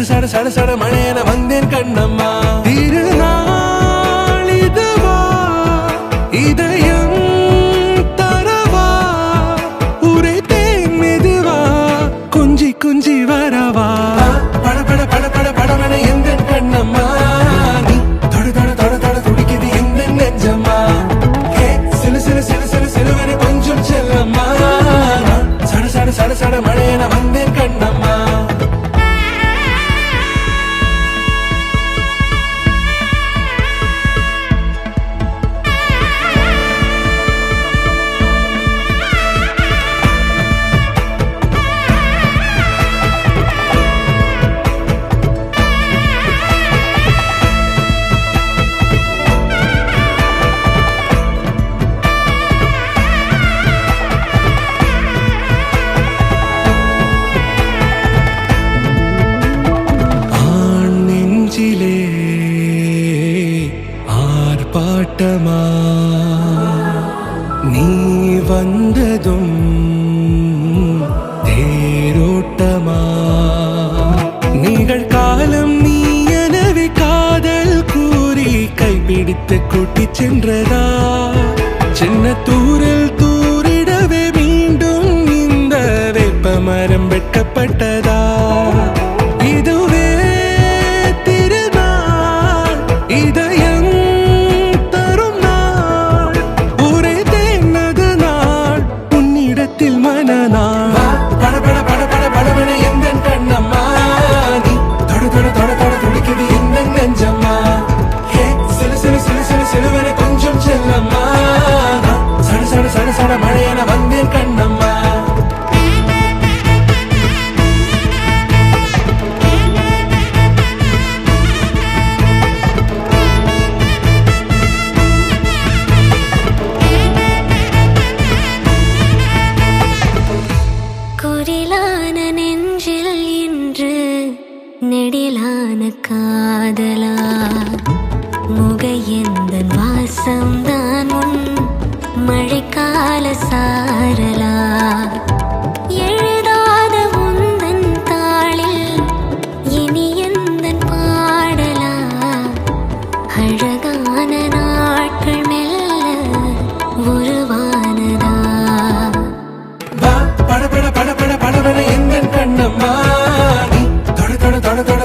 சட சட சட மழையன வந்தேன் கண்ணம்மா திருநாள் இதுவா இதயம் தரவா உரைத்தேன் மெதுவா குஞ்சி குஞ்சி வரவா பட பட பட பட படவன எந்த கண்ணம்மா நீ தொட தொட தொட தொட துடிக்குது எந்த நெஞ்சம்மா சிலு சிலு சிலு சிலு சிலுவன கொஞ்சம் செல்லம்மா சட சட சட சட மழையன வந்தேன் கண்ணம்மா ஆர்ப்பாட்டமா நீ வந்ததும் தேரோட்டமா நிகழ்காலம் நீ எனவே காதல் கூறி கைப்பிடித்து கூட்டிச் சென்றதா சின்ன தூரல் தூரிடவே மீண்டும் இந்த வேப்ப மரம் வெட்கப்பட்டதா இதுவே திருநாள் இதயம் தரும் நாள் உரைத்தேனது நாள் உன்னிடத்தில் மனநாள் பட பட பட பட படவன எந்த கண்ணம்மா நீ தொட தொட தொட தொட துடிக்குது எந்த நெஞ்சம்மா சிலு சிலு சிலு சிலு சிலுவன கொஞ்சம் செல்லம்மா சட சட சட சட மழையன வந்தேன் கண்ணம்மா குரிலான நெஞ்சில் இன்று நெடிலான காதலா முக எந்த வாசம்தான் உன் மழைக்கால சாரலா எழுதாத உந்தன் தாளில் இனி எந்தன் பாடலா அழகான நாட்கள் மெல்ல உருவானதா பட பட பட பட படவன எந்த கண்ணம்மா நீ தொட தொட தொட தொட